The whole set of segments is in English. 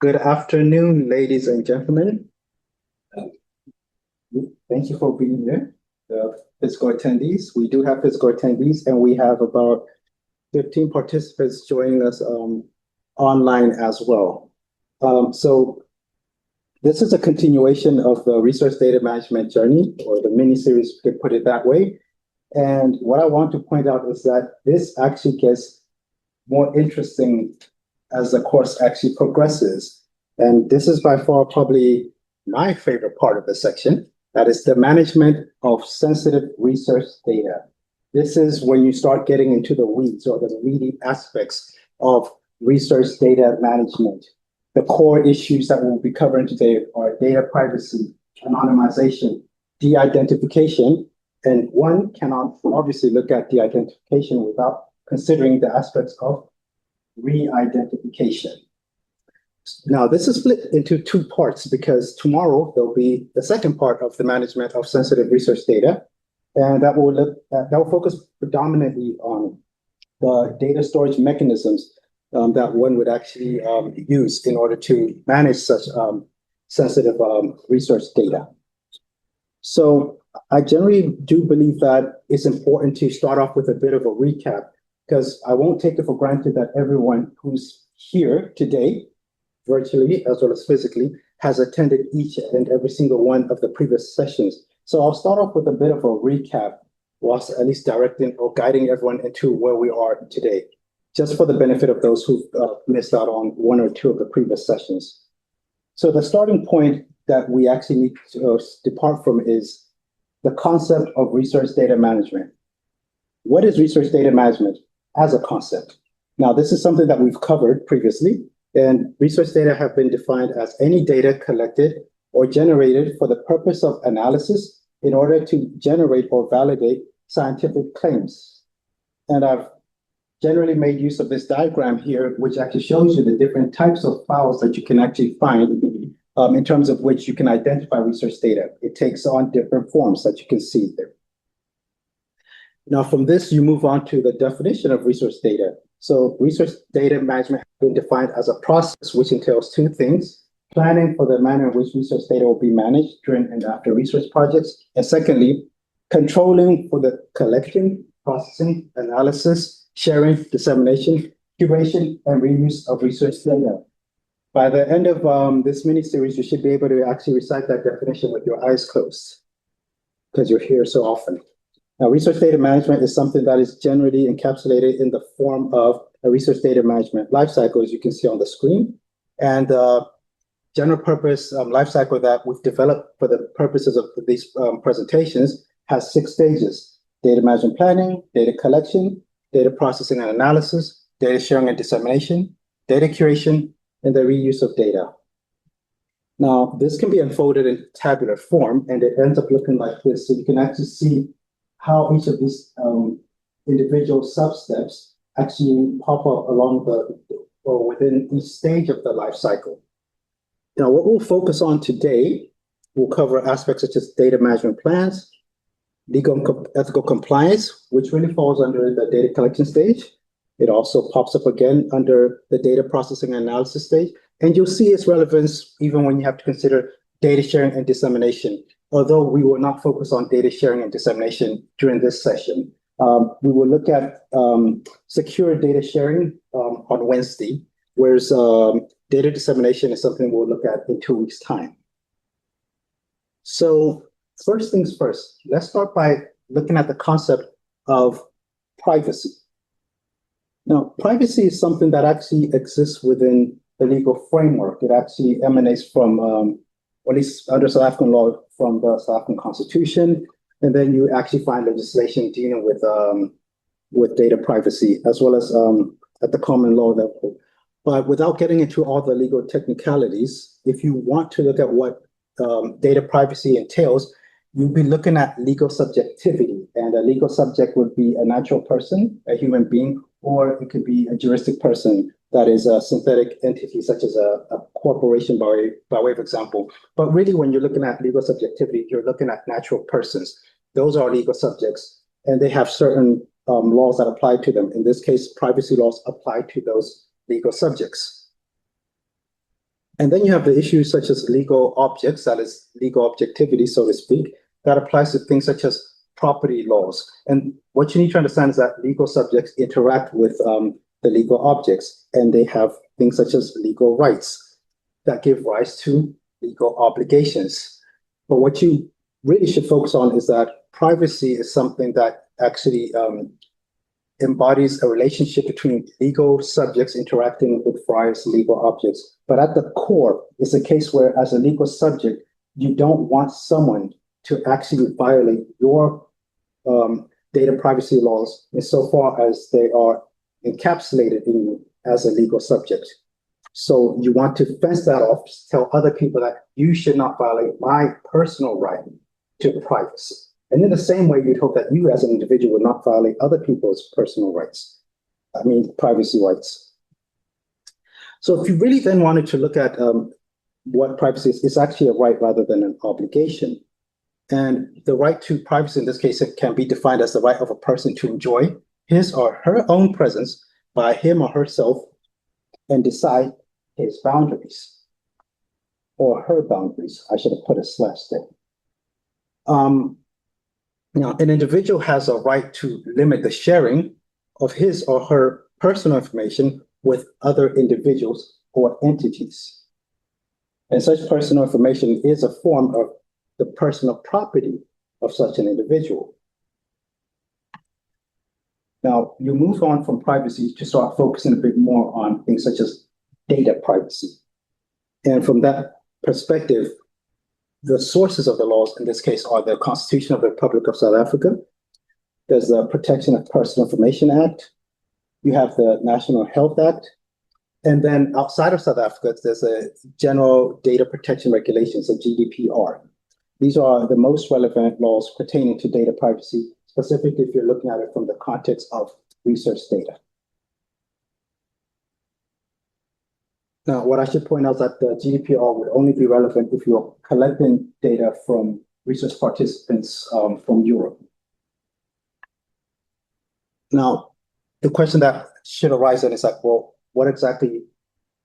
Good afternoon, ladies and gentlemen. Thank you for being here, the physical attendees. We do have physical attendees, and we have about 15 participants joining us online as well. So this is a continuation of the resource data management journey, or the mini-series, you could put it that way. And what I want to point out is that this actually gets more interesting as the course actually progresses. And this is by far probably my favorite part of the section. That is the management of sensitive research data. This is when you start getting into the weeds or the meaty aspects of research data management. The core issues that we'll be covering today are data privacy, anonymization, de-identification, and one cannot obviously look at de-identification without considering the aspects of re-identification. Now, this is split into two parts because tomorrow there'll be the second part of the management of sensitive research data, and that will focus predominantly on the data storage mechanisms that one would actually use in order to manage such sensitive research data. So I generally do believe that it's important to start off with a bit of a recap, because I won't take it for granted that everyone who's here today, virtually as well as physically, has attended each and every single one of the previous sessions. So I'll start off with a bit of a recap, whilst at least directing or guiding everyone into where we are today, just for the benefit of those who've missed out on one or two of the previous sessions. So the starting point that we actually need to depart from is the concept of research data management. What is research data management as a concept? Now, this is something that we've covered previously, and research data have been defined as any data collected or generated for the purpose of analysis in order to generate or validate scientific claims. And I've generally made use of this diagram here, which actually shows you the different types of files that you can actually find in terms of which you can identify research data. It takes on different forms that you can see there. Now, from this, you move on to the definition of research data. So research data management has been defined as a process which entails two things: planning for the manner in which research data will be managed during and after research projects, and secondly, controlling for the collection, processing, analysis, sharing, dissemination, curation, and reuse of research data. By the end of this mini-series, you should be able to actually recite that definition with your eyes closed, because you're here so often. Now, research data management is something that is generally encapsulated in the form of a research data management lifecycle, as you can see on the screen. And general purpose lifecycle that we've developed for the purposes of these presentations has 6 stages: data management planning, data collection, data processing and analysis, data sharing and dissemination, data curation, and the reuse of data. Now, this can be unfolded in tabular form, and it ends up looking like this. So you can actually see how each of these individual sub-steps actually pop up along or within each stage of the life cycle. Now, what we'll focus on today, we'll cover aspects such as data management plans, legal and ethical compliance, which really falls under the data collection stage. It also pops up again under the data processing and analysis stage. And you'll see its relevance even when you have to consider data sharing and dissemination. Although we will not focus on data sharing and dissemination during this session. We will look at secure data sharing on Wednesday, whereas data dissemination is something we'll look at in 2 weeks' time. So first things first, let's start by looking at the concept of privacy. Now, privacy is something that actually exists within the legal framework. It actually emanates from, or at least under South African law, from the South African Constitution, and then you actually find legislation dealing with data privacy, as well as at the common law level. But without getting into all the legal technicalities, if you want to look at what data privacy entails, you'll be looking at legal subjectivity, and a legal subject would be a natural person, a human being, or it could be a juristic person that is a synthetic entity, such as a corporation by way of example. But really, when you're looking at legal subjectivity, you're looking at natural persons. Those are legal subjects, and they have certain laws that apply to them. In this case, privacy laws apply to those legal subjects. And then you have the issues such as legal objects, that is legal objectivity, so to speak, that applies to things such as property laws. And what you need to understand is that legal subjects interact with the legal objects, and they have things such as legal rights that give rise to legal obligations. But what you really should focus on is that privacy is something that actually embodies a relationship between legal subjects interacting with various legal objects. But at the core, it's a case where, as a legal subject, you don't want someone to actually violate your data privacy laws insofar as they are encapsulated in you as a legal subject. So you want to fence that off, tell other people that you should not violate my personal right to privacy. And in the same way, you'd hope that you as an individual would not violate other people's personal rights, privacy rights. So if you really then wanted to look at what privacy is, it's actually a right rather than an obligation. And the right to privacy in this case, it can be defined as the right of a person to enjoy his or her own presence by him or herself and decide his boundaries, or her boundaries. I should have put a slash there. Now, an individual has a right to limit the sharing of his or her personal information with other individuals or entities. And such personal information is a form of the personal property of such an individual. Now, you move on from privacy to start focusing a bit more on things such as data privacy. And from that perspective, the sources of the laws in this case are the Constitution of the Republic of South Africa. There's the Protection of Personal Information Act. You have the National Health Act. And then outside of South Africa, there's a General Data Protection Regulations, a GDPR. These are the most relevant laws pertaining to data privacy, specifically if you're looking at it from the context of research data. Now, what I should point out is that the GDPR would only be relevant if you're collecting data from research participants from Europe. Now, the question that should arise then is like, well, what exactly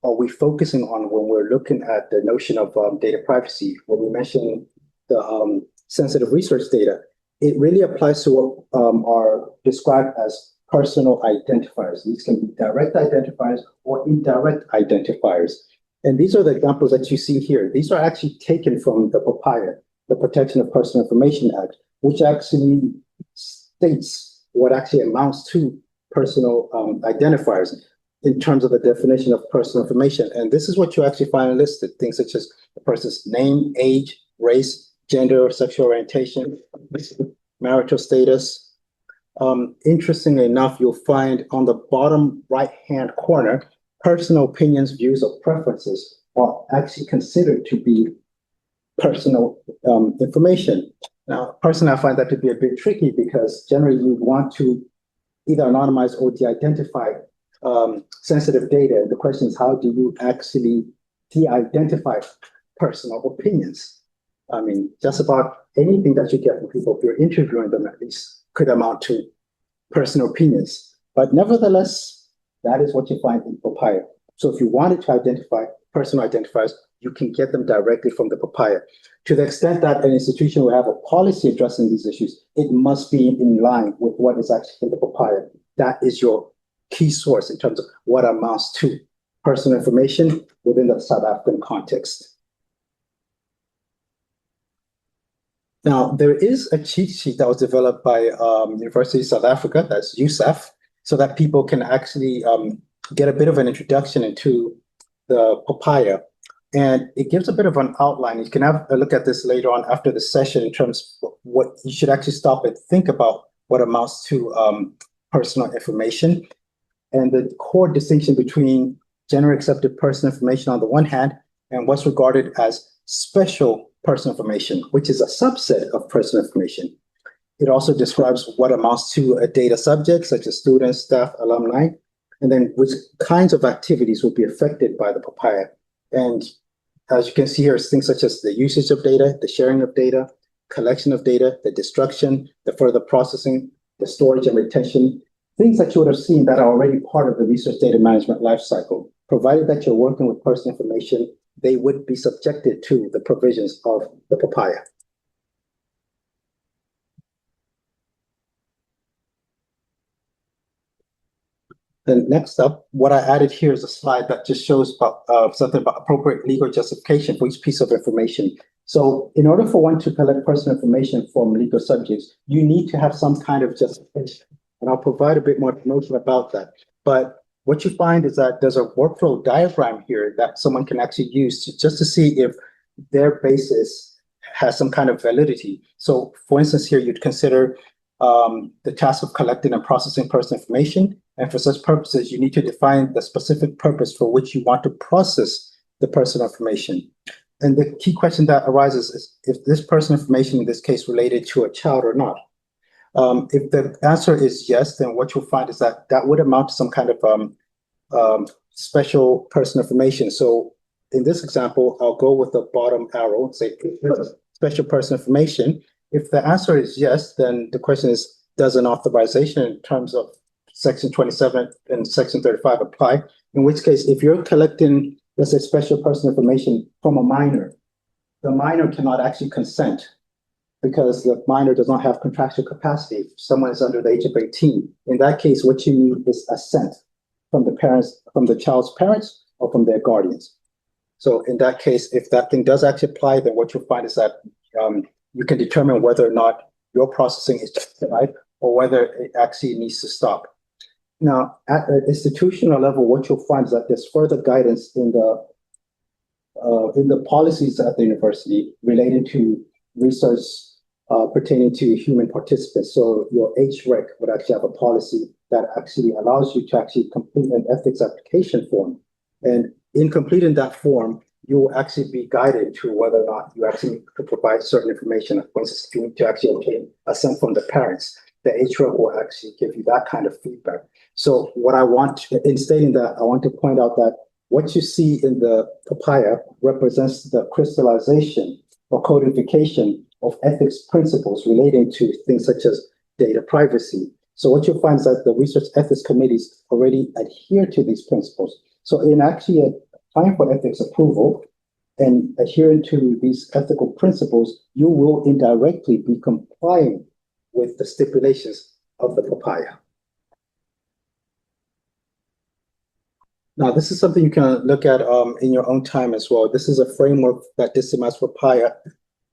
are we focusing on when we're looking at the notion of data privacy? When we mention the sensitive research data, it really applies to what are described as personal identifiers. These can be direct identifiers or indirect identifiers. And these are the examples that you see here. These are actually taken from the PAPIA, the Protection of Personal Information Act, which actually states what actually amounts to personal identifiers in terms of the definition of personal information. And this is what you actually find listed, things such as the person's name, age, race, gender, sexual orientation, marital status. Interestingly enough, you'll find on the bottom right-hand corner, personal opinions, views, or preferences are actually considered to be personal information. Now, personally, I find that to be a bit tricky because generally you want to either anonymize or de-identify sensitive data. The question is, how do you actually de-identify personal opinions? I mean, just about anything that you get from people, if you're interviewing them at least, could amount to personal opinions. But nevertheless, that is what you find in PAPIA. So if you wanted to identify personal identifiers, you can get them directly from the PAPIA. To the extent that an institution will have a policy addressing these issues, it must be in line with what is actually in the PAPIA. That is your key source in terms of what amounts to personal information within the South African context. Now, there is a cheat sheet that was developed by University of South Africa, that's USAF, so that people can actually get a bit of an introduction into the PAPIA. And it gives a bit of an outline. You can have a look at this later on after the session in terms of what you should actually stop and think about what amounts to personal information. And the core distinction between generally accepted personal information on the one hand and what's regarded as special personal information, which is a subset of personal information. It also describes what amounts to a data subject, such as students, staff, alumni, and then which kinds of activities will be affected by the PAPIA. And as you can see here, it's things such as the usage of data, the sharing of data, collection of data, the destruction, the further processing, the storage and retention, things that you would have seen that are already part of the research data management lifecycle. Provided that you're working with personal information, they would be subjected to the provisions of the papaya. Then next up, what I added here is a slide that just shows about, something about appropriate legal justification for each piece of information. So in order for one to collect personal information from legal subjects, you need to have some kind of justification. And I'll provide a bit more information about that. But what you find is that there's a workflow diagram here that someone can actually use just to see if their basis has some kind of validity. So for instance, here you'd consider the task of collecting and processing personal information. And for such purposes, you need to define the specific purpose for which you want to process the personal information. And the key question that arises is if this personal information, in this case, related to a child or not. If the answer is yes, then what you'll find is that that would amount to some kind of special personal information. So in this example, I'll go with the bottom arrow and say special personal information. If the answer is yes, then the question is, does an authorization in terms of Section 27 and Section 35 apply? In which case, if you're collecting, let's say, special personal information from a minor, the minor cannot actually consent because the minor does not have contractual capacity. If someone is under the age of 18, in that case, what you need is assent from the parents, from the child's parents, or from their guardians. So in that case, if that thing does actually apply, then what you'll find is that you can determine whether or not your processing is justified or whether it actually needs to stop. Now, at an institutional level, what you'll find is that there's further guidance in the policies at the university relating to research pertaining to human participants. So your HREC would actually have a policy that actually allows you to actually complete an ethics application form. And in completing that form, you will actually be guided to whether or not you actually need to provide certain information. For instance, if you need to actually obtain assent from the parents, the HREC will actually give you that kind of feedback. So what I want, in stating that, I want to point out that what you see in the papaya represents the crystallization or codification of ethics principles relating to things such as data privacy. So what you'll find is that the research ethics committees already adhere to these principles. So in actually applying for ethics approval and adhering to these ethical principles, you will indirectly be complying with the stipulations of the papaya. Now, this is something you can look at in your own time as well. This is a framework that Decimas Papaya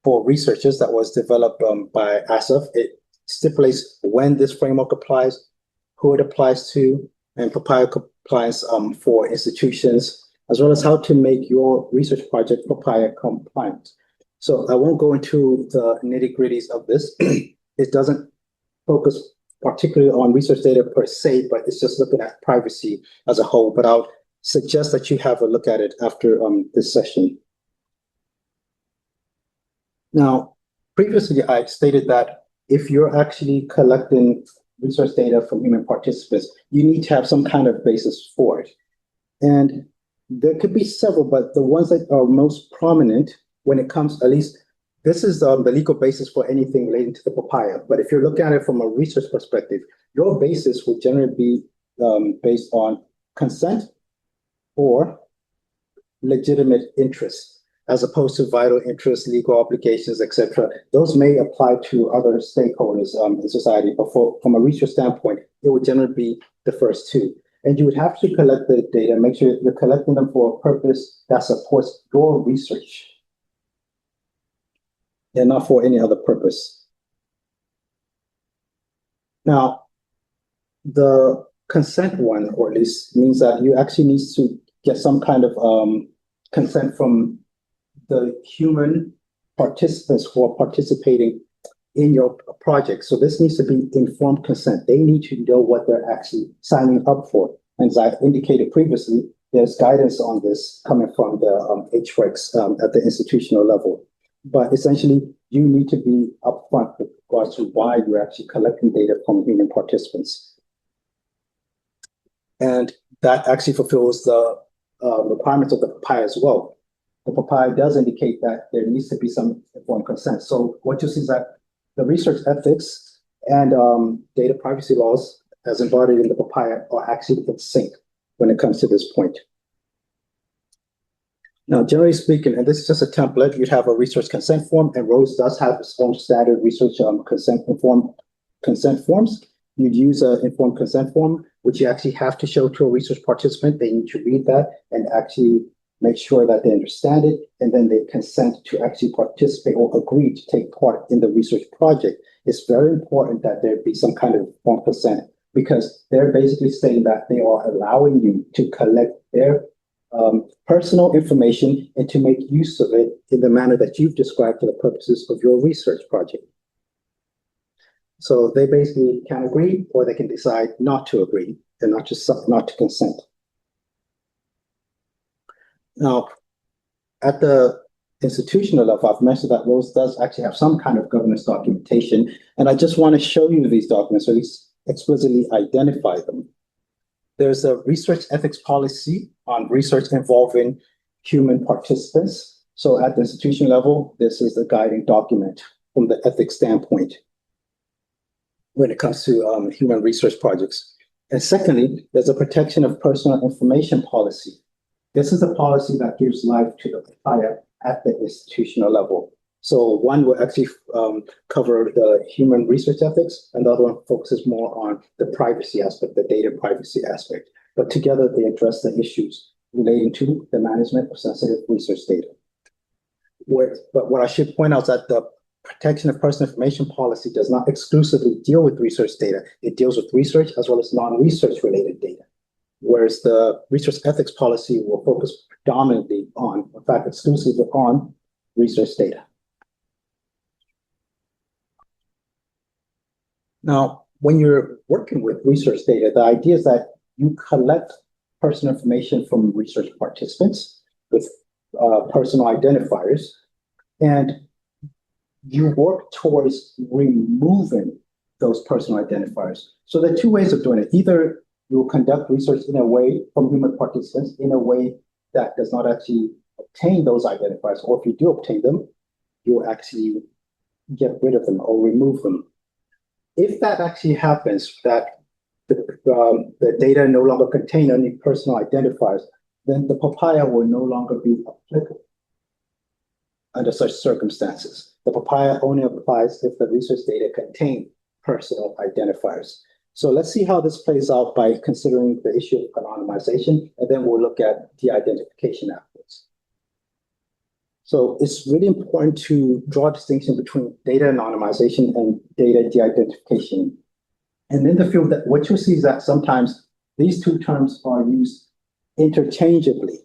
for researchers that was developed by ASAF. It stipulates when this framework applies, who it applies to, and papaya compliance for institutions, as well as how to make your research project papaya compliant. So I won't go into the nitty-gritties of this. It doesn't focus particularly on research data per se, but it's just looking at privacy as a whole. But I'll suggest that you have a look at it after this session. Now, previously I stated that if you're actually collecting research data from human participants, you need to have some kind of basis for it. And there could be several, but the ones that are most prominent when it comes, at least this is the legal basis for anything relating to the papaya. But if you're looking at it from a research perspective, your basis would generally be based on consent or legitimate interest, as opposed to vital interests, legal obligations, etc. Those may apply to other stakeholders in society, but from a research standpoint, it would generally be the first two. And you would have to collect the data, make sure you're collecting them for a purpose that supports your research and not for any other purpose. Now, the consent one, or at least means that you actually need to get some kind of consent from the human participants who are participating in your project. So this needs to be informed consent. They need to know what they're actually signing up for. And as I indicated previously, there's guidance on this coming from the HRECs at the institutional level. But essentially, you need to be upfront with regards to why you're actually collecting data from human participants. And that actually fulfills the requirements of the papaya as well. The papaya does indicate that there needs to be some informed consent. So what you see is that the research ethics and data privacy laws as embodied in the papaya are actually in sync when it comes to this point. Now, generally speaking, and this is just a template, you'd have a research consent form, and Rose does have its own standard research consent forms. You'd use an informed consent form, which you actually have to show to a research participant. They need to read that and actually make sure that they understand it, and then they consent to actually participate or agree to take part in the research project. It's very important that there be some kind of informed consent, because they're basically saying that they are allowing you to collect their personal information and to make use of it in the manner that you've described for the purposes of your research project. So they basically can agree, or they can decide not to agree and not to consent. Now, at the institutional level, I've mentioned that Rose does actually have some kind of governance documentation, and I just want to show you these documents, or at least explicitly identify them. There's a research ethics policy on research involving human participants. So at the institution level, this is the guiding document from the ethics standpoint when it comes to human research projects. And secondly, there's a protection of personal information policy. This is a policy that gives life to the PIA at the institutional level. So one will actually cover the human research ethics, and the other one focuses more on the privacy aspect, the data privacy aspect. But together they address the issues relating to the management of sensitive research data. But what I should point out is that the protection of personal information policy does not exclusively deal with research data. It deals with research as well as non-research related data. Whereas the research ethics policy will focus predominantly on, in fact, exclusively on research data. Now, when you're working with research data, the idea is that you collect personal information from research participants with personal identifiers, and you work towards removing those personal identifiers. So there are two ways of doing it. Either you will conduct research in a way from human participants in a way that does not actually obtain those identifiers, or if you do obtain them, you'll actually get rid of them or remove them. If that actually happens, that the data no longer contain any personal identifiers, then the PAPIA will no longer be applicable under such circumstances. The PAPIA only applies if the research data contain personal identifiers. So let's see how this plays out by considering the issue of anonymization, and then we'll look at de-identification afterwards. So it's really important to draw a distinction between data anonymization and data de-identification. And in the field, that what you see is that sometimes these two terms are used interchangeably.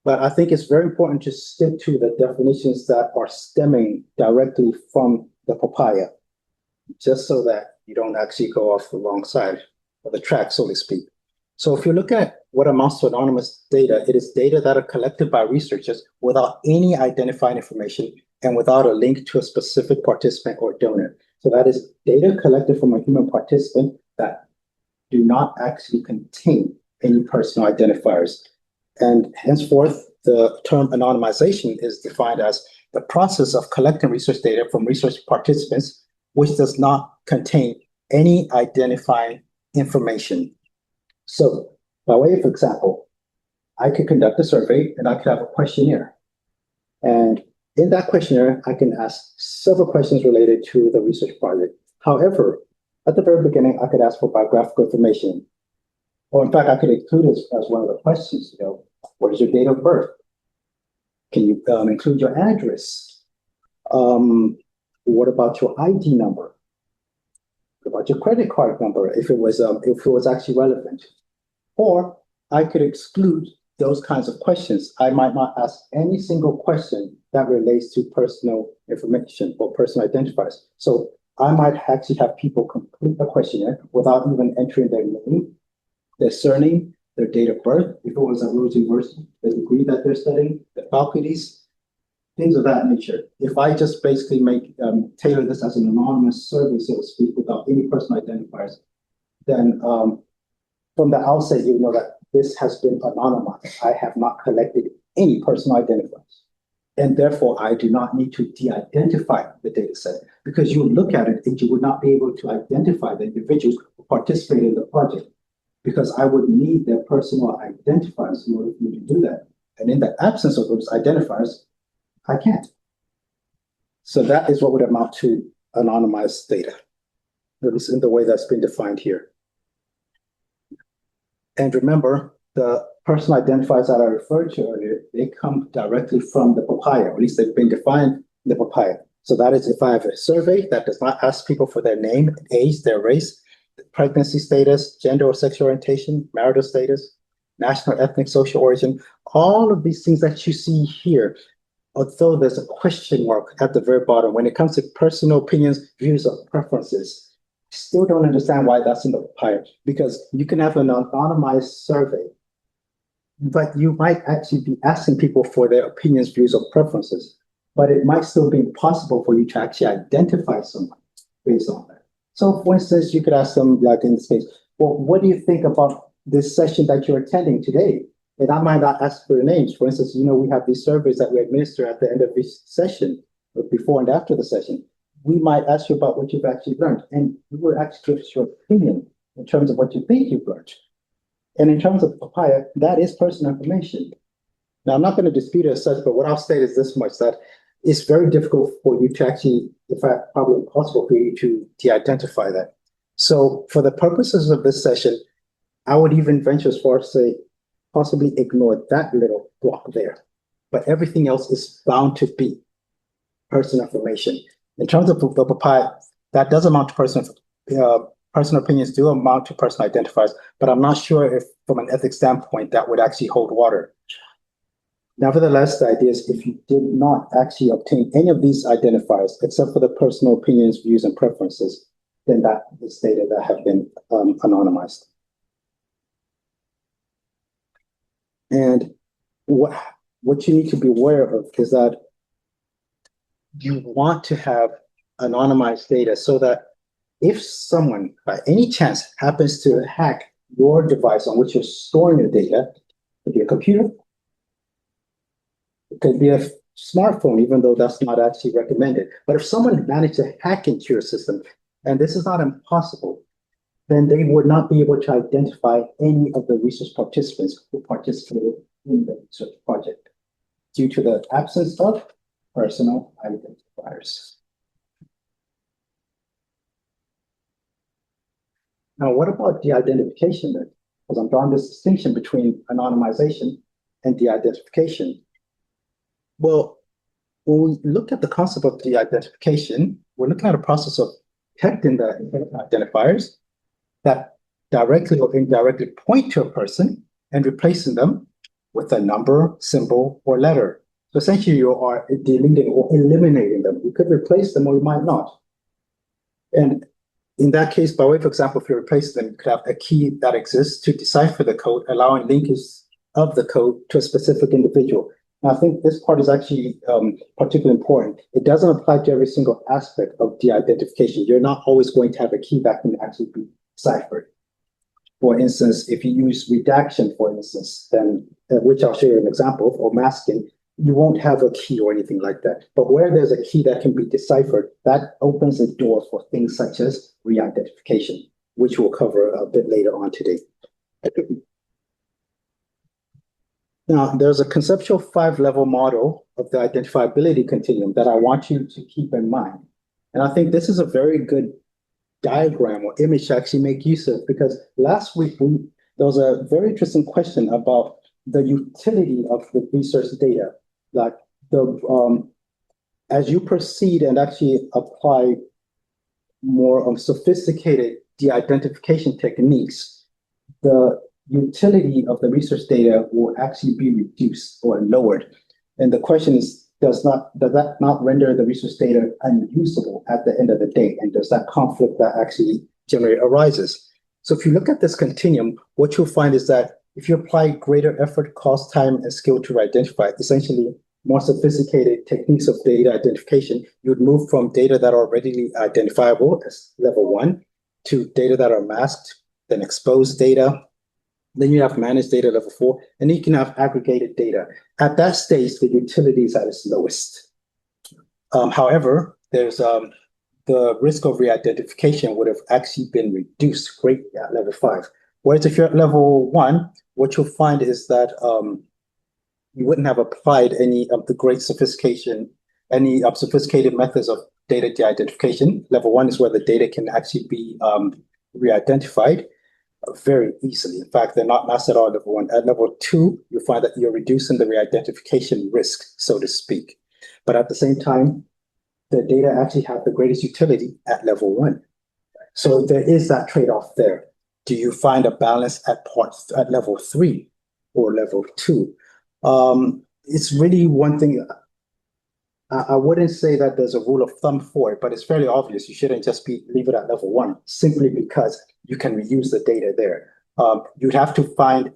But I think it's very important to stick to the definitions that are stemming directly from the PAPIA, just so that you don't actually go off the wrong side of the track, so to speak. So if you look at what amounts to anonymous data, it is data that are collected by researchers without any identifying information and without a link to a specific participant or donor. So that is data collected from a human participant that do not actually contain any personal identifiers. And henceforth, the term anonymization is defined as the process of collecting research data from research participants which does not contain any identifying information. So, by way of example, I could conduct a survey and I could have a questionnaire. And in that questionnaire, I can ask several questions related to the research project. However, at the very beginning, I could ask for biographical information. Or in fact, I could include it as one of the questions, what is your date of birth? Can you include your address? What about your ID number? What about your credit card number, if it was actually relevant? Or I could exclude those kinds of questions. I might not ask any single question that relates to personal information or personal identifiers. So I might actually have people complete a questionnaire without even entering their name, their surname, their date of birth, if it was at Rhodes University, the degree that they're studying, the faculties, things of that nature. If I just basically tailor this as an anonymous survey, so to speak, without any personal identifiers, then from the outset, you know that this has been anonymized. I have not collected any personal identifiers. And therefore, I do not need to de-identify the data set, because you would look at it and you would not be able to identify the individuals who participated in the project, because I would need their personal identifiers in order for me to do that. And in the absence of those identifiers, I can't. So that is what would amount to anonymized data, at least in the way that's been defined here. And remember, the personal identifiers that I referred to earlier, they come directly from the papaya, or at least they've been defined in the papaya. So that is if I have a survey that does not ask people for their name, age, their race, pregnancy status, gender or sexual orientation, marital status, national, ethnic, social origin, all of these things that you see here, although there's a question mark at the very bottom, when it comes to personal opinions, views, or preferences, I still don't understand why that's in the papaya, because you can have an anonymized survey, but you might actually be asking people for their opinions, views, or preferences, but it might still be possible for you to actually identify someone based on that. So for instance, you could ask them, like in this case, well, what do you think about this session that you're attending today? And I might not ask for your names. For instance, we have these surveys that we administer at the end of each session, or before and after the session. We might ask you about what you've actually learned, and you will actually give us your opinion in terms of what you think you've learned. And in terms of papaya, that is personal information. Now, I'm not going to dispute it as such, but what I'll state is this much, that it's very difficult for you to actually, in fact, probably impossible for you to de-identify that. So for the purposes of this session, I would even venture as far as to say, possibly ignore that little block there. But everything else is bound to be personal information. In terms of the papaya, that does amount to personal opinions do amount to personal identifiers, but I'm not sure if from an ethics standpoint that would actually hold water. Nevertheless, the idea is if you did not actually obtain any of these identifiers, except for the personal opinions, views, and preferences, then that is data that have been anonymized. And what you need to be aware of is that you want to have anonymized data so that if someone, by any chance, happens to hack your device on which you're storing your data, it could be a computer, it could be a smartphone, even though that's not actually recommended. But if someone managed to hack into your system, and this is not impossible, then they would not be able to identify any of the research participants who participated in the research project due to the absence of personal identifiers. Now, what about de-identification then? Because I'm drawing this distinction between anonymization and de-identification. Well, when we look at the concept of de-identification, we're looking at a process of detecting the identifiers that directly or indirectly point to a person and replacing them with a number, symbol, or letter. So essentially, you are deleting or eliminating them. You could replace them or you might not. And in that case, by way of example, if you replace them, you could have a key that exists to decipher the code, allowing linkage of the code to a specific individual. Now, I think this part is actually particularly important. It doesn't apply to every single aspect of de-identification. You're not always going to have a key that can actually be deciphered. For instance, if you use redaction, for instance, then which I'll show you an example of, or masking, you won't have a key or anything like that. But where there's a key that can be deciphered, that opens the door for things such as re-identification, which we'll cover a bit later on today. Now, there's a conceptual 5-level model of the identifiability continuum that I want you to keep in mind. And I think this is a very good diagram or image to actually make use of, because last week there was a very interesting question about the utility of the research data. Like as you proceed and actually apply more sophisticated de-identification techniques, the utility of the research data will actually be reduced or lowered. And the question is, does that not render the research data unusable at the end of the day? And does that conflict that actually generally arises? So if you look at this continuum, what you'll find is that if you apply greater effort, cost, time, and skill to identify, essentially more sophisticated techniques of data identification, you would move from data that are readily identifiable as level 1 to data that are masked, then exposed data. Then you have managed data level 4, and you can have aggregated data. At that stage, the utility is at its lowest. However, there's the risk of re-identification would have actually been reduced greatly at level 5. Whereas if you're at level 1, what you'll find is that you wouldn't have applied any of the great sophistication, any sophisticated methods of data de-identification. Level 1 is where the data can actually be re-identified very easily. In fact, they're not at all level 1. At level 2, you find that you're reducing the re-identification risk, so to speak. But at the same time, the data actually have the greatest utility at level 1. So there is that trade-off there. Do you find a balance at level 3 or level 2? It's really one thing. I wouldn't say that there's a rule of thumb for it, but it's fairly obvious. You shouldn't just leave it at level 1 simply because you can reuse the data there. You'd have to find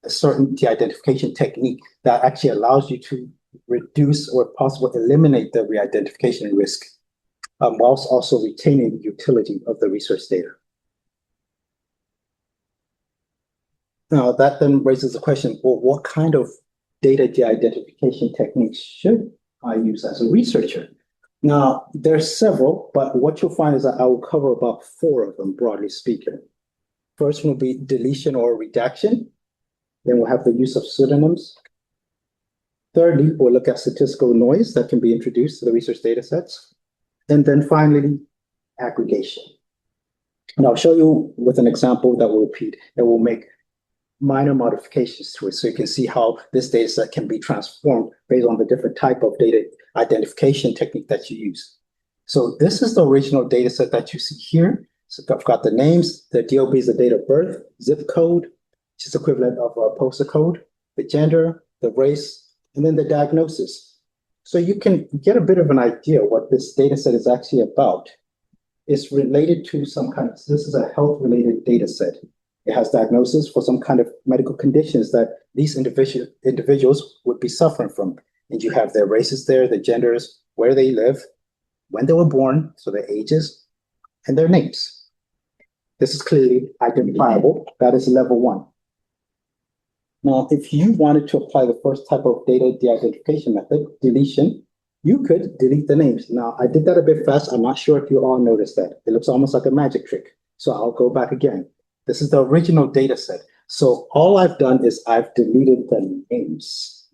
a certain de-identification technique that actually allows you to reduce or possibly eliminate the re-identification risk, whilst also retaining the utility of the research data. Now, that then raises the question, well, what kind of data de-identification techniques should I use as a researcher? Now, there's several, but what you'll find is that I will cover about 4 of them, broadly speaking. First one will be deletion or redaction. Then we'll have the use of pseudonyms. Thirdly, we'll look at statistical noise that can be introduced to the research data sets. And then finally, aggregation. And I'll show you with an example that will repeat, that will make minor modifications to it, so you can see how this data set can be transformed based on the different type of data identification technique that you use. So this is the original data set that you see here. So I've got the names, the DOB is the date of birth, zip code, which is equivalent of a postal code, the gender, the race, and then the diagnosis. So you can get a bit of an idea what this data set is actually about. It's related to some kind of, this is a health-related data set. It has diagnosis for some kind of medical conditions that these individuals would be suffering from. And you have their races there, their genders, where they live, when they were born, so their ages, and their names. This is clearly identifiable. That is level 1. Now, if you wanted to apply the first type of data de-identification method, deletion, you could delete the names. Now, I did that a bit fast. I'm not sure if you all noticed that. It looks almost like a magic trick. So I'll go back again. This is the original data set. So all I've done is I've deleted the names.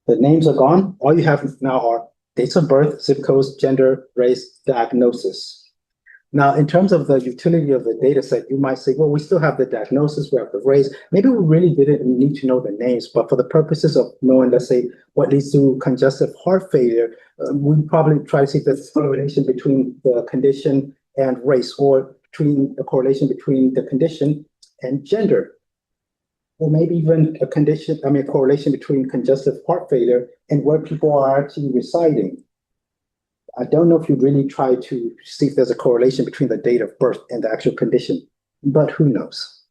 The names are gone. All you have now are dates of birth, zip codes, gender, race, diagnosis. Now, in terms of the utility of the data set, you might say, well, we still have the diagnosis, we have the race. Maybe we really didn't need to know the names, but for the purposes of knowing, let's say, what leads to congestive heart failure, we probably try to see the correlation between the condition and race, or between a correlation between the condition and gender, or maybe even a correlation between congestive heart failure and where people are actually residing. I don't know if you really try to see if there's a correlation between the date of birth and the actual condition, but who knows?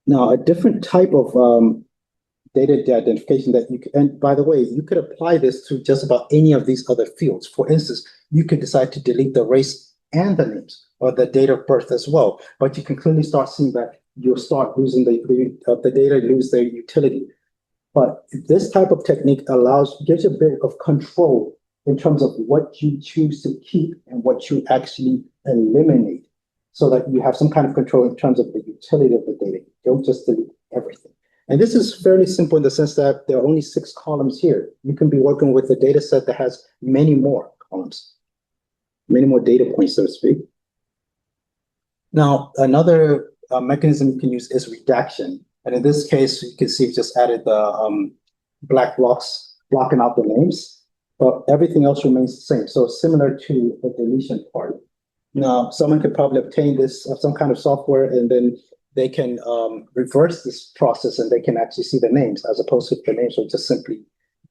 Now, a different type of data identification that you can, and by the way, you could apply this to just about any of these other fields. For instance, you could decide to delete the race and the names, or the date of birth as well, but you can clearly start seeing that you'll start losing the data lose their utility. But this type of technique gives you a bit of control in terms of what you choose to keep and what you actually eliminate, so that you have some kind of control in terms of the utility of the data. You don't just delete everything. And this is fairly simple in the sense that there are only 6 columns here. You can be working with a data set that has many more columns, many more data points, so to speak. Now, another mechanism you can use is redaction. And in this case, you can see we just added the black blocks blocking out the names, but everything else remains the same. So similar to the deletion part. Now, someone could probably obtain this some kind of software, and then they can reverse this process, and they can actually see the names, as opposed to the names are just simply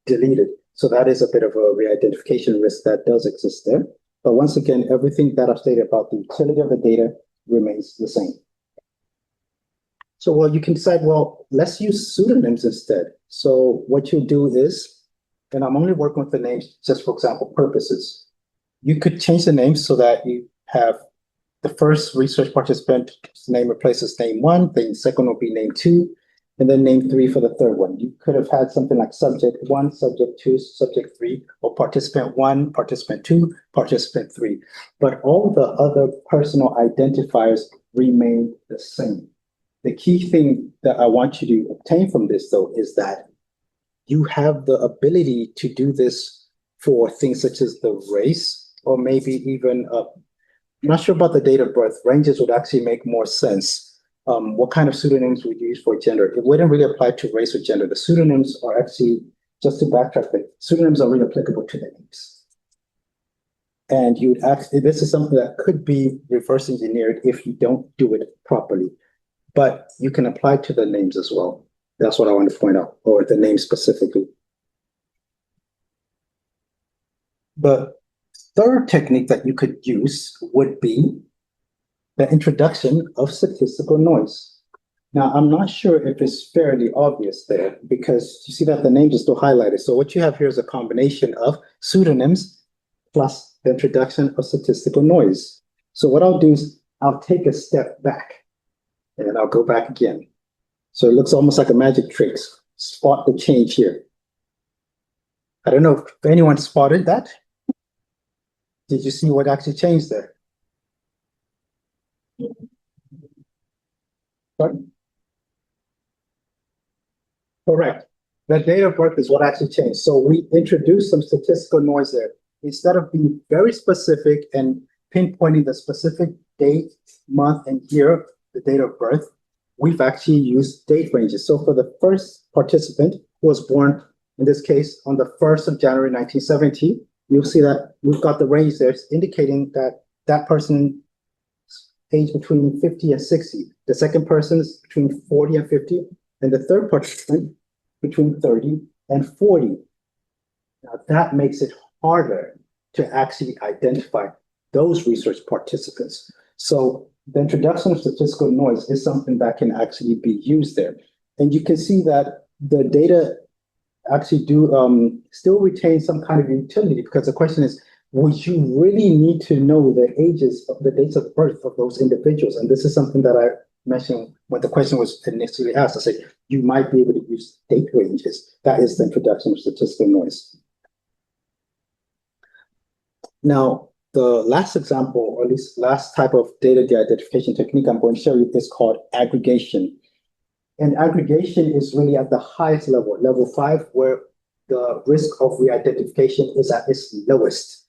deleted. So that is a bit of a re-identification risk that does exist there. But once again, everything that I've stated about the utility of the data remains the same. So, well, you can decide, well, let's use pseudonyms instead. So what you do is, and I'm only working with the names just for example purposes. You could change the names so that you have the first research participant's name replaces name 1, then the second will be name 2, and then name 3 for the third one. You could have had something like subject 1, subject 2, subject 3, or participant 1, participant 2, participant 3. But all the other personal identifiers remain the same. The key thing that I want you to obtain from this, though, is that you have the ability to do this for things such as the race, or maybe even, I'm not sure about the date of birth. Ranges would actually make more sense. What kind of pseudonyms would you use for gender? It wouldn't really apply to race or gender. The pseudonyms are actually, just to backtrack, the pseudonyms are really applicable to the names. And you'd actually, this is something that could be reverse engineered if you don't do it properly. But you can apply to the names as well. That's what I want to point out, or the name specifically. The third technique that you could use would be the introduction of statistical noise. Now, I'm not sure if it's fairly obvious there, because you see that the names are still highlighted. So what you have here is a combination of pseudonyms plus the introduction of statistical noise. So what I'll do is I'll take a step back and I'll go back again. So it looks almost like a magic trick. Spot the change here. I don't know if anyone spotted that. Did you see what actually changed there? Sorry? Correct. The date of birth is what actually changed. So we introduced some statistical noise there. Instead of being very specific and pinpointing the specific date, month, and year, the date of birth, we've actually used date ranges. So for the first participant who was born, in this case, on the 1st of January, 1970, you'll see that we've got the range there indicating that that person age between 50 and 60. The second person's between 40 and 50, and the third participant between 30 and 40. Now that makes it harder to actually identify those research participants. So the introduction of statistical noise is something that can actually be used there. And you can see that the data actually do still retain some kind of utility, because the question is, would you really need to know the ages of the dates of birth of those individuals? And this is something that I mentioned when the question was initially asked. I said, you might be able to use date ranges. That is the introduction of statistical noise. Now, the last example, or at least last type of data de-identification technique I'm going to show you is called aggregation. And aggregation is really at the highest level, level 5, where the risk of re-identification is at its lowest.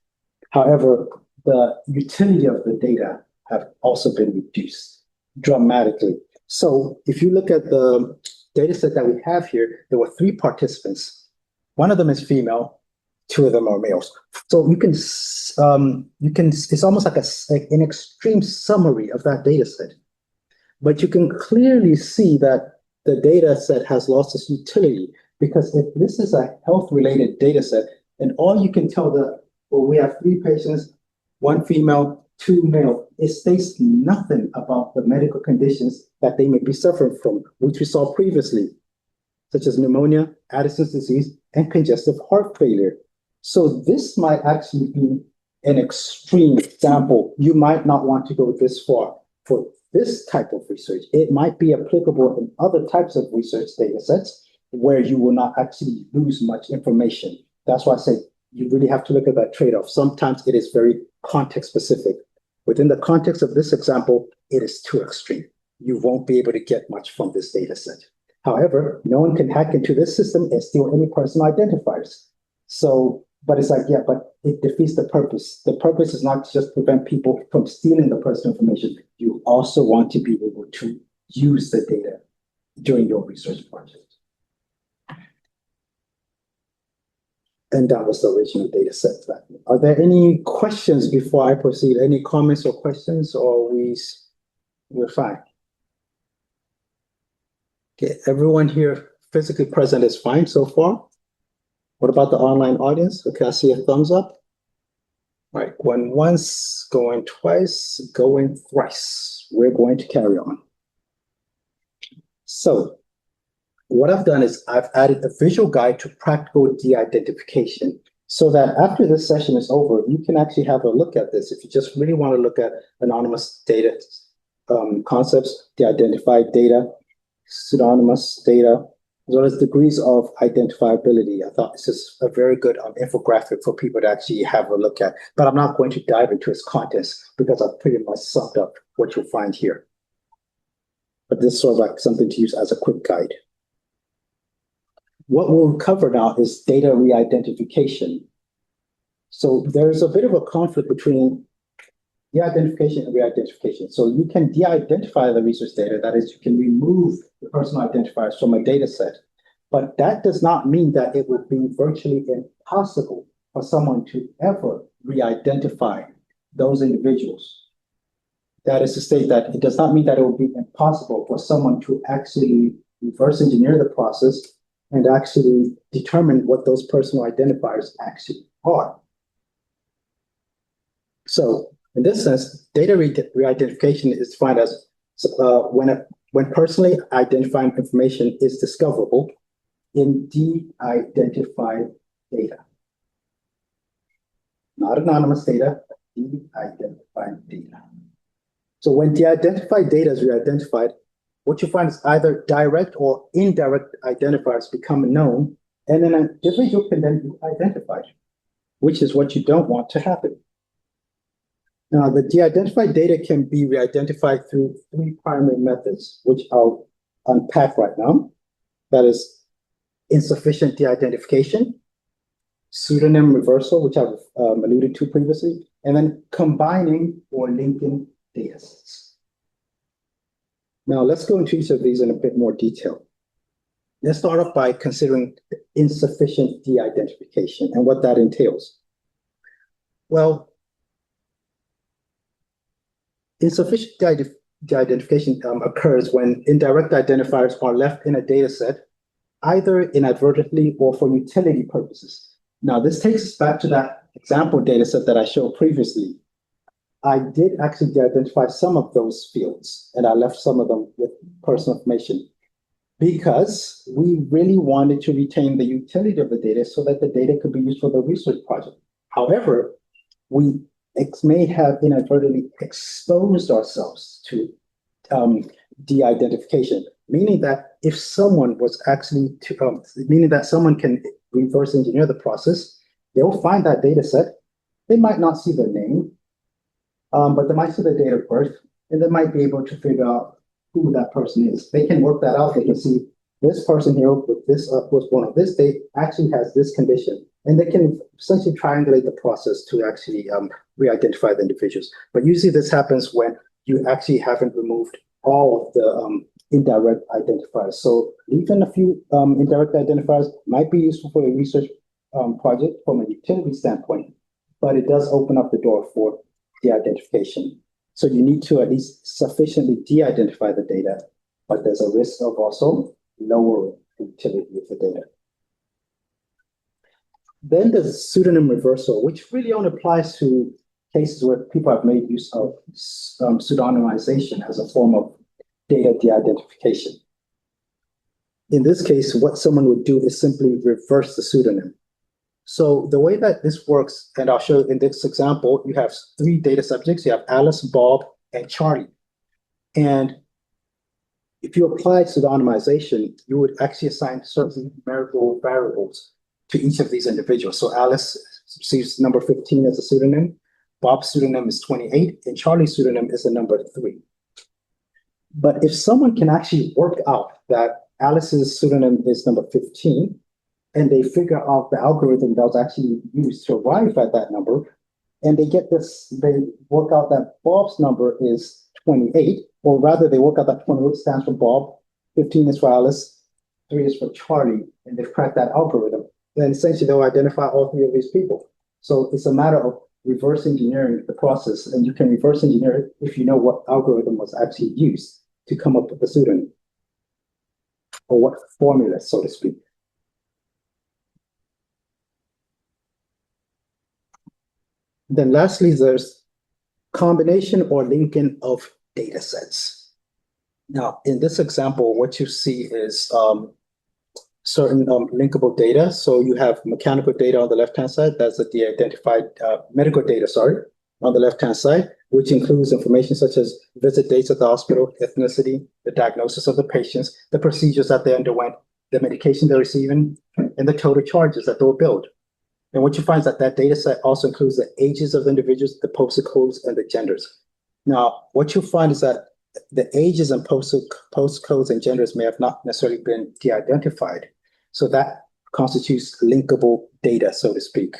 However, the utility of the data have also been reduced dramatically. So if you look at the data set that we have here, there were 3 participants. One of them is female, 2 of them are males. So you can it's almost like an extreme summary of that data set. But you can clearly see that the data set has lost its utility, because if this is a health-related data set, and all you can tell we have 3 patients, 1 female, 2 male, it states nothing about the medical conditions that they may be suffering from, which we saw previously, such as pneumonia, Addison's disease, and congestive heart failure. So this might actually be an extreme example. You might not want to go this far for this type of research. It might be applicable in other types of research data sets where you will not actually lose much information. That's why I say you really have to look at that trade-off. Sometimes it is very context specific. Within the context of this example, it is too extreme. You won't be able to get much from this data set. However, no one can hack into this system and steal any personal identifiers. So, but it's like, yeah, but it defeats the purpose. The purpose is not just prevent people from stealing the personal information. You also want to be able to use the data during your research project. And that was the original data set. Are there any questions before I proceed? Any comments or questions, or we're fine? Okay, everyone here physically present is fine so far. What about the online audience? Okay, I see a thumbs up. All right, going once, going twice, going thrice. We're going to carry on. So what I've done is I've added a visual guide to practical de-identification, so that after this session is over, you can actually have a look at this. If you just really want to look at anonymous data concepts, de-identified data, pseudonymous data, as well as degrees of identifiability. I thought this is a very good infographic for people to actually have a look at, but I'm not going to dive into its contents because I've pretty much summed up what you'll find here. but this is sort of like something to use as a quick guide. What we'll cover now is data re-identification. So there's a bit of a conflict between de-identification and re-identification. So you can de-identify the research data, that is, you can remove the personal identifiers from a data set, but that does not mean that it would be virtually impossible for someone to ever re-identify those individuals. That is to say that it does not mean that it will be impossible for someone to actually reverse engineer the process and actually determine what those personal identifiers actually are. So in this sense, data re-identification is defined as when personally identifying information is discoverable in de-identified data. Not anonymous data, but de-identified data. So when de-identified data is re-identified, what you find is either direct or indirect identifiers become known, and then an individual can then be identified, which is what you don't want to happen. Now, the de-identified data can be re-identified through three primary methods, which I'll unpack right now. That is insufficient de-identification, pseudonym reversal, which I've alluded to previously, and then combining or linking data sets. Now, let's go into each of these in a bit more detail. Let's start off by considering insufficient de-identification and what that entails. Well, insufficient de-identification occurs when indirect identifiers are left in a data set, either inadvertently or for utility purposes. Now, this takes us back to that example data set that I showed previously. I did actually de-identify some of those fields, and I left some of them with personal information because we really wanted to retain the utility of the data so that the data could be used for the research project. However, we may have inadvertently exposed ourselves to de-identification, meaning that if someone was actually, meaning that someone can reverse engineer the process, they'll find that data set. They might not see the name, but they might see the date of birth, and they might be able to figure out who that person is. They can work that out. They can see this person here with this was born on this date actually has this condition, and they can essentially triangulate the process to actually re-identify the individuals. But usually this happens when you actually haven't removed all of the indirect identifiers. So leaving a few indirect identifiers might be useful for a research project from a utility standpoint, but it does open up the door for de-identification. So you need to at least sufficiently de-identify the data, but there's a risk of also lowering the utility of the data. Then there's pseudonym reversal, which really only applies to cases where people have made use of pseudonymization as a form of data de-identification. In this case, what someone would do is simply reverse the pseudonym. So the way that this works, and I'll show in this example, you have three data subjects. You have Alice, Bob, and Charlie. And if you apply pseudonymization, you would actually assign certain numerical variables to each of these individuals. So Alice receives number 15 as a pseudonym, Bob's pseudonym is 28, and Charlie's pseudonym is the number 3. But if someone can actually work out that Alice's pseudonym is number 15, and they figure out the algorithm that was actually used to arrive at that number, and they work out that Bob's number is 28, or rather they work out that 28 stands for Bob, 15 is for Alice, 3 is for Charlie, and they've cracked that algorithm, then essentially they'll identify all three of these people. So it's a matter of reverse engineering the process, and you can reverse engineer it if you know what algorithm was actually used to come up with the pseudonym, or what formula, so to speak. Then lastly, there's combination or linking of data sets. Now, in this example, what you see is certain linkable data. So you have mechanical data on the left-hand side. That's the de-identified medical data, on the left-hand side, which includes information such as visit dates at the hospital, ethnicity, the diagnosis of the patients, the procedures that they underwent, the medication they're receiving, and the total charges that they were billed. And what you find is that that data set also includes the ages of the individuals, the postal codes, and the genders. Now, what you'll find is that the ages and postcodes and genders may have not necessarily been de-identified. So that constitutes linkable data, so to speak.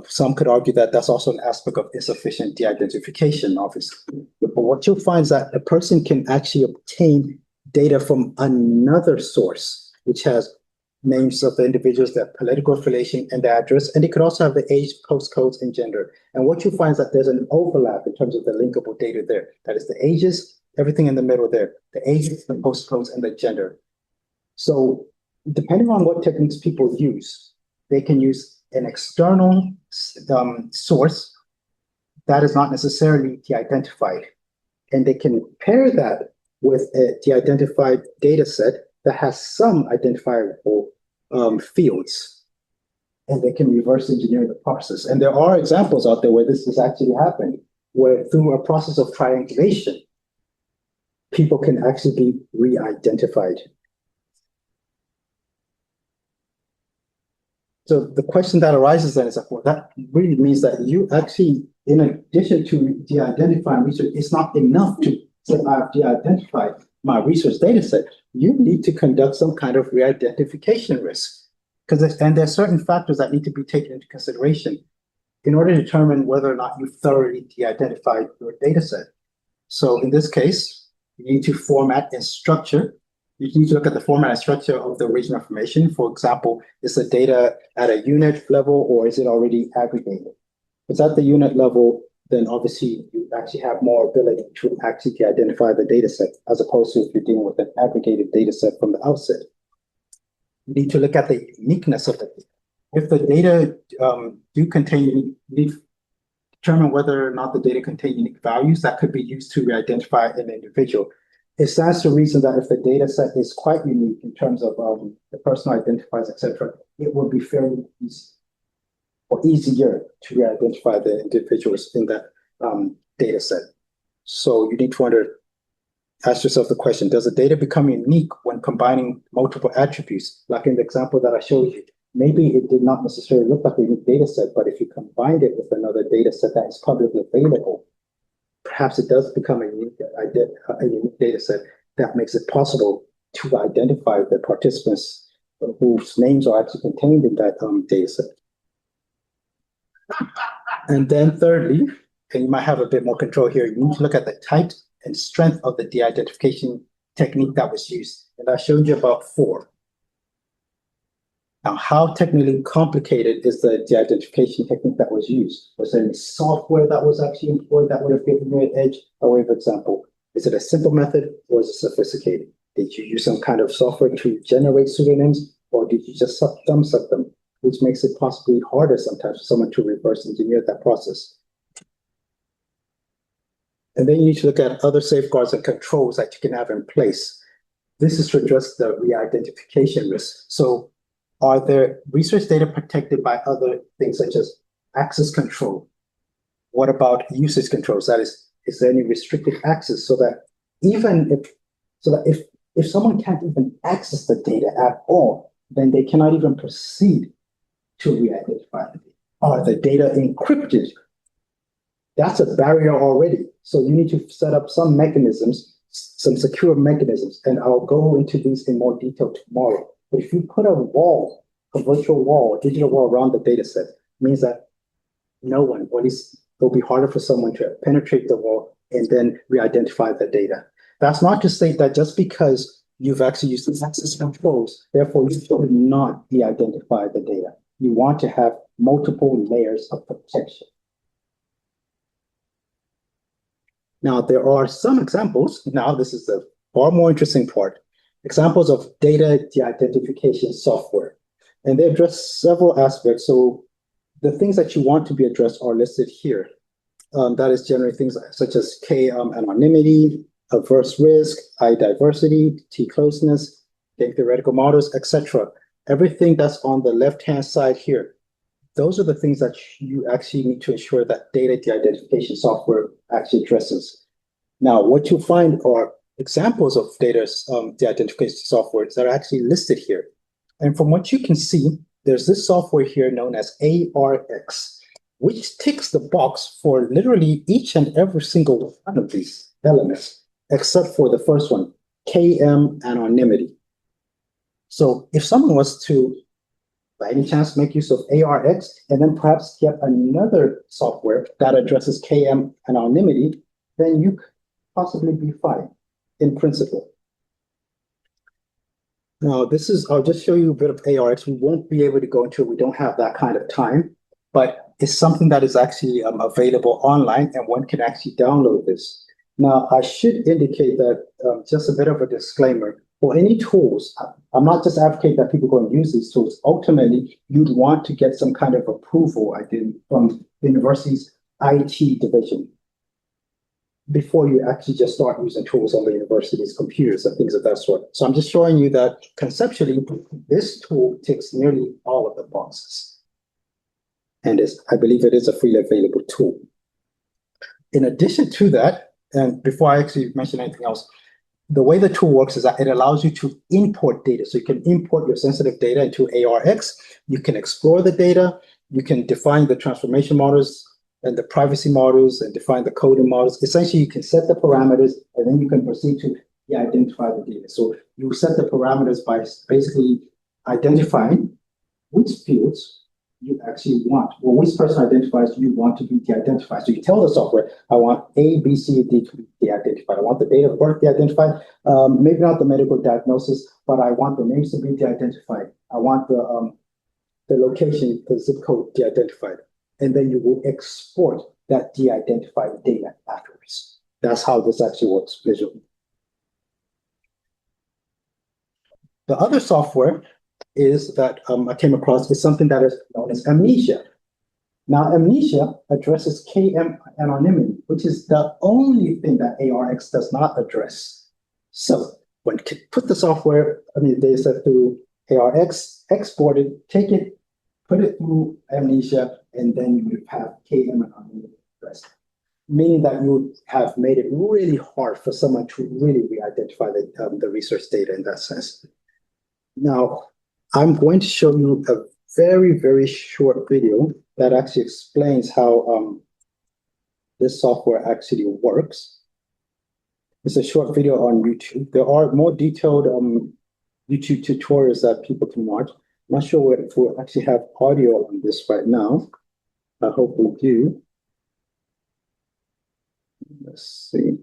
Some could argue that that's also an aspect of insufficient de-identification, obviously. But what you'll find is that a person can actually obtain data from another source, which has names of the individuals, their political affiliation, and their address, and they could also have the age, postcodes, and gender. And what you find is that there's an overlap in terms of the linkable data there. That is the ages, everything in the middle there, the ages, the postcodes, and the gender. So depending on what techniques people use, they can use an external source that is not necessarily de-identified. And they can pair that with a de-identified data set that has some identifiable fields. And they can reverse engineer the process. And there are examples out there where this has actually happened, where through a process of triangulation, people can actually be re-identified. So the question that arises then is that, well, that really means that you actually, in addition to de-identifying research, it's not enough to say I've de-identified my research data set. You need to conduct some kind of re-identification risk. And there are certain factors that need to be taken into consideration in order to determine whether or not you thoroughly de-identified your data set. So in this case, you need to format and structure. You need to look at the format and structure of the original information. For example, is the data at a unit level or is it already aggregated? If it's at the unit level, then obviously you actually have more ability to actually identify the data set as opposed to if you're dealing with an aggregated data set from the outset. You need to look at the uniqueness of the data. If the data do contain unique, determine whether or not the data contain unique values that could be used to identify an individual. It stands to reason that if the data set is quite unique in terms of the person identifies, etc., it would be fairly easy or easier to identify the individuals in that data set. So you need to ask yourself the question, does the data become unique when combining multiple attributes? Like in the example that I showed you, maybe it did not necessarily look like a unique data set, but if you combined it with another data set that is publicly available, perhaps it does become a unique data set that makes it possible to identify the participants whose names are actually contained in that data set. And then thirdly, and you might have a bit more control here, you need to look at the type and strength of the de-identification technique that was used. And I showed you about 4. Now, how technically complicated is the de-identification technique that was used? Was there any software that was actually employed that would have given you an edge? By way of example, is it a simple method or is it sophisticated? Did you use some kind of software to generate pseudonyms or did you just thumb suck them, which makes it possibly harder sometimes for someone to reverse engineer that process? And then you need to look at other safeguards and controls that you can have in place. This is to address the re-identification risk. So are there research data protected by other things such as access control? What about usage controls? That is there any restricted access so that if someone can't even access the data at all, then they cannot even proceed to re-identify the data? Are the data encrypted? That's a barrier already. So you need to set up some mechanisms, some secure mechanisms, and I'll go into these in more detail tomorrow. But if you put a wall, a virtual wall, a digital wall around the data set, it means that no one, or at least it'll be harder for someone to penetrate the wall and then re-identify the data. That's not to say that just because you've actually used the access controls, therefore you should not de-identify the data. You want to have multiple layers of protection. Now, there are some examples. Now, this is the far more interesting part. Examples of data de-identification software. And they address several aspects. So the things that you want to be addressed are listed here. That is generally things such as K anonymity, averse risk, I diversity, T closeness, game theoretical models, etc. Everything that's on the left-hand side here, those are the things that you actually need to ensure that data de-identification software actually addresses. Now, what you'll find are examples of data de-identification software that are actually listed here. And from what you can see, there's this software here known as ARX, which ticks the box for literally each and every single one of these. elements, except for the first one, KM anonymity. So if someone was to, by any chance, make use of ARX and then perhaps get another software that addresses KM anonymity, then you could possibly be fine in principle. Now, I'll just show you a bit of ARX. We won't be able to go into it. We don't have that kind of time, but it's something that is actually available online and one can actually download this. Now, I should indicate that just a bit of a disclaimer. For any tools, I'm not just advocating that people go and use these tools. Ultimately, you'd want to get some kind of approval, I think, from the university's IT division before you actually just start using tools on the university's computers and things of that sort. So I'm just showing you that conceptually, this tool ticks nearly all of the boxes. And I believe it is a freely available tool. In addition to that, and before I actually mention anything else, the way the tool works is that it allows you to import data. So you can import your sensitive data into ARX. You can explore the data. You can define the transformation models and the privacy models and define the coding models. Essentially, you can set the parameters and then you can proceed to de-identify the data. So you set the parameters by basically identifying which fields you actually want, or which person identifies you want to be de-identified. So you tell the software, I want A, B, C, D to be de-identified. I want the date of birth de-identified, maybe not the medical diagnosis, but I want the names to be de-identified. I want the location, the zip code de-identified. And then you will export that de-identified data afterwards. That's how this actually works visually. The other software is that I came across is something that is known as Amnesia. Now, Amnesia addresses KM anonymity, which is the only thing that ARX does not address. So when you put the software, the data set through ARX, export it, take it, put it through Amnesia, and then you would have KM anonymity addressed. Meaning that you would have made it really hard for someone to really re-identify the research data in that sense. Now, I'm going to show you a very, very short video that actually explains how this software actually works. It's a short video on YouTube. There are more detailed YouTube tutorials that people can watch. I'm not sure if we'll actually have audio on this right now. I hope we do. Let's see.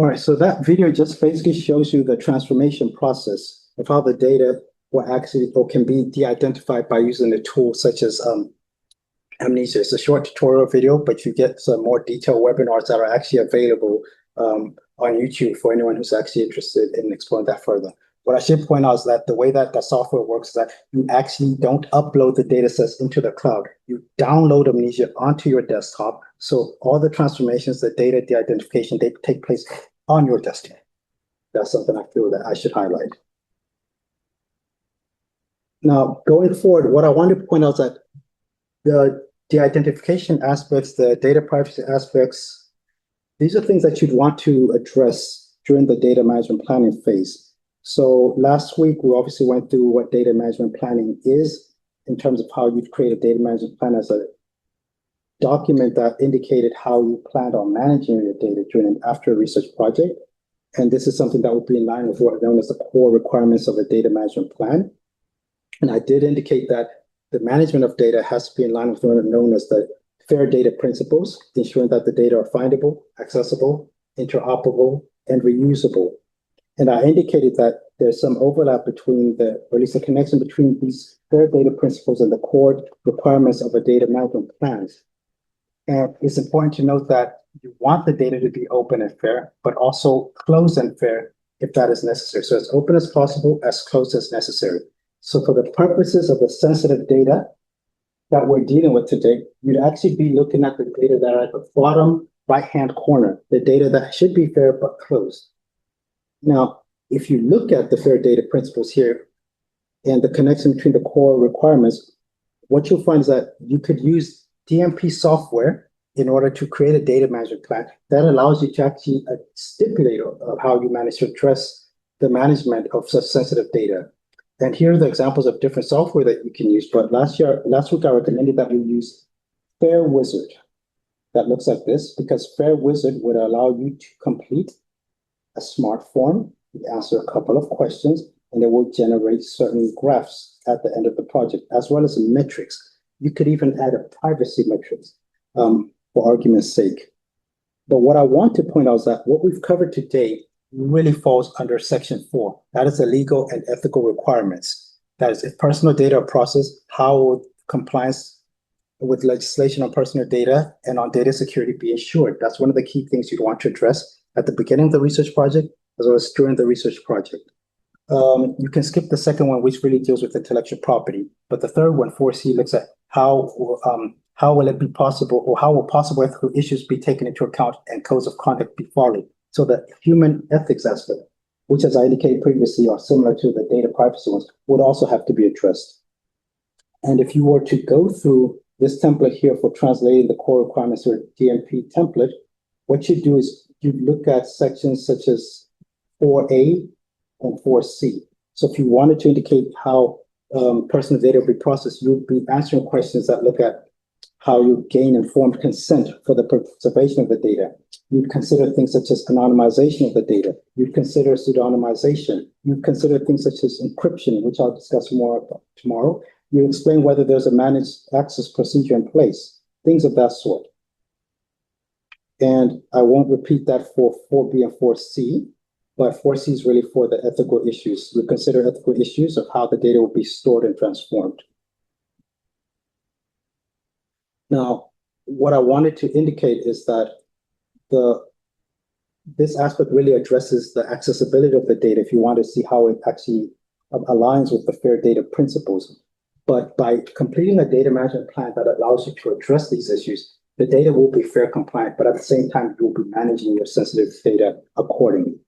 All right, so that video just basically shows you the transformation process of how the data will actually or can be de-identified by using a tool such as Amnesia. It's a short tutorial video, but you get some more detailed webinars that are actually available on YouTube for anyone who's actually interested in exploring that further. What I should point out is that the way that the software works is that you actually don't upload the data sets into the cloud. You download Amnesia onto your desktop. So all the transformations, the data, the identification, they take place on your desktop. That's something I feel that I should highlight. Now, going forward, what I want to point out is that the identification aspects, the data privacy aspects, these are things that you'd want to address during the data management planning phase. So last week, we obviously went through what data management planning is in terms of how you'd create a data management plan as a document that indicated how you planned on managing your data during and after a research project. And this is something that would be in line with what are known as the core requirements of a data management plan. And I did indicate that the management of data has to be in line with what are known as the fair data principles, ensuring that the data are findable, accessible, interoperable, and reusable. And I indicated that there's some overlap between or at least a connection between these fair data principles and the core requirements of a data management plan. And it's important to note that you want the data to be open and fair, but also closed and fair if that is necessary. So as open as possible, as closed as necessary. So for the purposes of the sensitive data that we're dealing with today, you'd actually be looking at the data that are at the bottom right-hand corner, the data that should be fair but closed. Now, if you look at the fair data principles here and the connection between the core requirements, what you'll find is that you could use DMP software in order to create a data management plan that allows you to actually stipulate of how you manage to address the management of such sensitive data. And here are the examples of different software that you can use. But last week, I recommended that we use Fair Wizard. That looks like this, because Fair Wizard would allow you to complete a smart form, you answer a couple of questions, and it will generate certain graphs at the end of the project, as well as metrics. You could even add a privacy matrix for argument's sake. But what I want to point out is that what we've covered today really falls under Section 4. That is the legal and ethical requirements. That is, if personal data are processed, how will compliance with legislation on personal data and on data security be ensured? That's one of the key things you'd want to address at the beginning of the research project, as well as during the research project. You can skip the second one, which really deals with intellectual property. But the third one, 4C, looks at how will it be possible, or how will possible ethical issues be taken into account and codes of conduct be followed? So the human ethics aspect, which, as I indicated previously, are similar to the data privacy ones, would also have to be addressed. And if you were to go through this template here for translating the core requirements or DMP template, what you do is you look at sections such as 4A and 4C. So if you wanted to indicate how personal data will be processed, you'd be answering questions that look at how you gain informed consent for the preservation of the data. You'd consider things such as anonymization of the data. You'd consider pseudonymization. You'd consider things such as encryption, which I'll discuss more about tomorrow. You explain whether there's a managed access procedure in place, things of that sort. And I won't repeat that for 4B and 4C, but 4C is really for the ethical issues. We consider ethical issues of how the data will be stored and transformed. Now, what I wanted to indicate is that this aspect really addresses the accessibility of the data if you want to see how it actually aligns with the fair data principles. But by completing a data management plan that allows you to address these issues, the data will be fair compliant, but at the same time, you will be managing your sensitive data accordingly.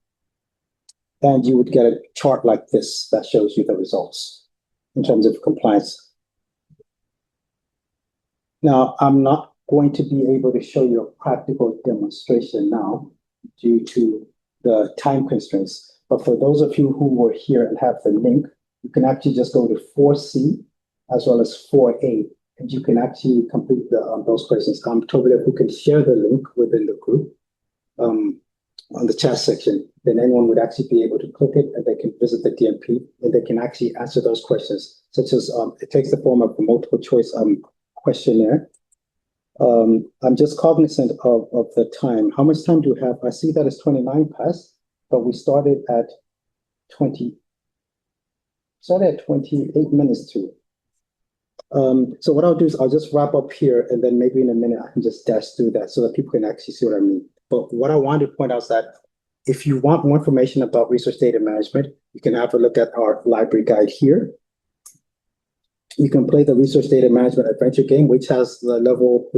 And you would get a chart like this that shows you the results in terms of compliance. Now, I'm not going to be able to show you a practical demonstration now due to the time constraints. But for those of you who were here and have the link, you can actually just go to 4C as well as 4A, and you can actually complete those questions. Toby, if we can share the link within the group on the chat section, then anyone would actually be able to click it and they can visit the DMP and they can actually answer those questions, such as it takes the form of a multiple choice questionnaire. I'm just cognizant of the time. How much time do we have? I see that it's 29 past, but we started at 28 minutes to. So what I'll do is I'll just wrap up here, and then maybe in a minute I can just dash through that so that people can actually see what I mean. But what I wanted to point out is that if you want more information about research data management, you can have a look at our library guide here. You can play the research data management adventure game, which is level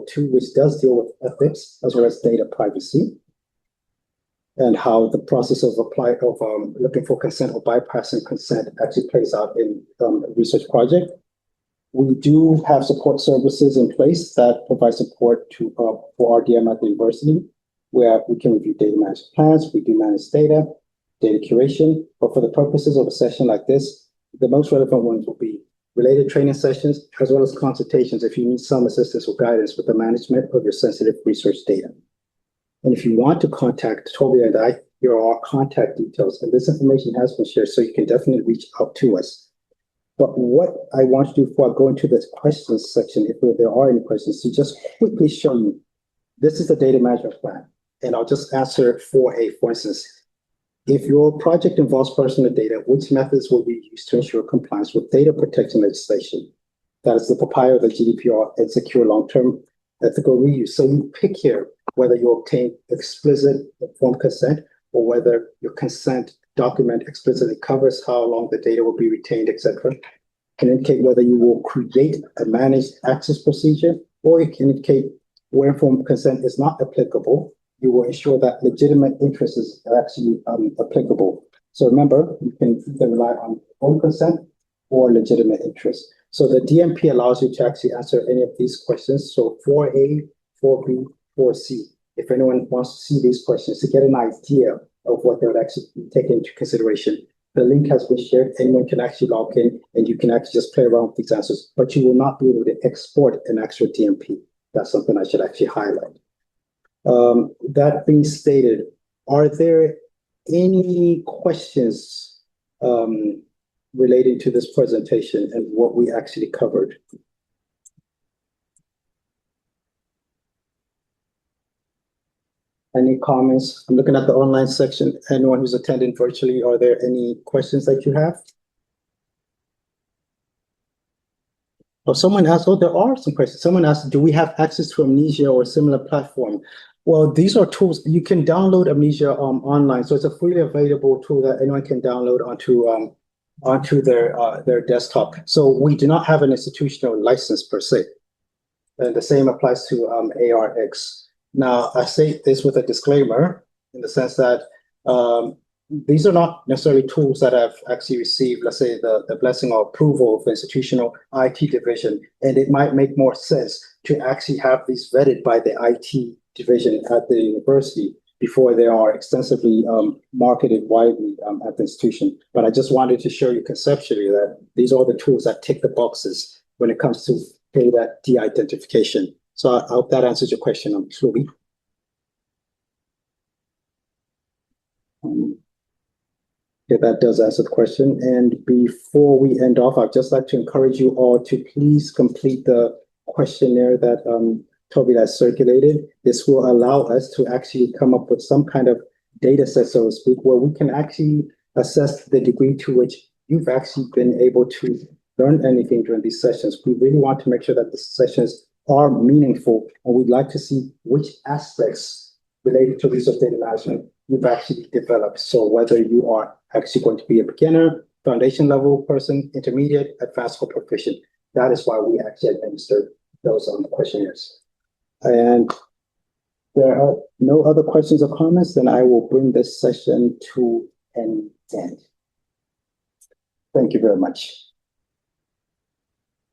2, which does deal with ethics as well as data privacy, and how the process of looking for consent or bypassing consent actually plays out in a research project. We do have support services in place that provide support to for RDM at the university, where we can review data management plans, we do manage data curation. But for the purposes of a session like this, the most relevant ones will be related training sessions, as well as consultations if you need some assistance or guidance with the management of your sensitive research data. And if you want to contact Toby and I, here are our contact details, and this information has been shared, so you can definitely reach out to us. But what I want to do before I go into this questions section, if there are any questions, to just quickly show you, this is the data management plan. And I'll just answer 4A, for instance. If your project involves personal data, which methods will be used to ensure compliance with data protection legislation? That is the POPIA, the GDPR, and secure long-term ethical reuse. So you pick here whether you obtain explicit informed consent, or whether your consent document explicitly covers how long the data will be retained, etc. It can indicate whether you will create a managed access procedure, or it can indicate where informed consent is not applicable. You will ensure that legitimate interests is actually applicable. So remember, you can either rely on informed consent or legitimate interest. So the DMP allows you to actually answer any of these questions. So 4A, 4B, 4C. If anyone wants to see these questions to get an idea of what they would actually take into consideration, the link has been shared. Anyone can actually log in, and you can actually just play around with these answers, but you will not be able to export an actual DMP. That's something I should actually highlight. That being stated, are there any questions relating to this presentation and what we actually covered? Any comments? I'm looking at the online section. Anyone who's attending virtually, are there any questions that you have? Oh, someone asked, there are some questions. Someone asked, do we have access to Amnesia or similar platform? Well, these are tools. You can download Amnesia online. So it's a freely available tool that anyone can download onto their desktop. So we do not have an institutional license per se. And the same applies to ARX. Now, I say this with a disclaimer in the sense that these are not necessarily tools that have actually received, let's say, the blessing or approval of the institutional IT division. And it might make more sense to actually have these vetted by the IT division at the university before they are extensively marketed widely at the institution. But I just wanted to show you conceptually that these are the tools that tick the boxes when it comes to data de-identification. So I hope that answers your question, Shlomi. Yeah, that does answer the question. And before we end off, I'd just like to encourage you all to please complete the questionnaire that Toby has circulated. This will allow us to actually come up with some kind of data set, so to speak, where we can actually assess the degree to which you've actually been able to learn anything during these sessions. We really want to make sure that the sessions are meaningful, and we'd like to see which aspects related to research data management you've actually developed. So whether you are actually going to be a beginner, foundation level person, intermediate, advanced, or proficient, that is why we actually administer those questionnaires. And there are no other questions or comments, then I will bring this session to an end. Thank you very much.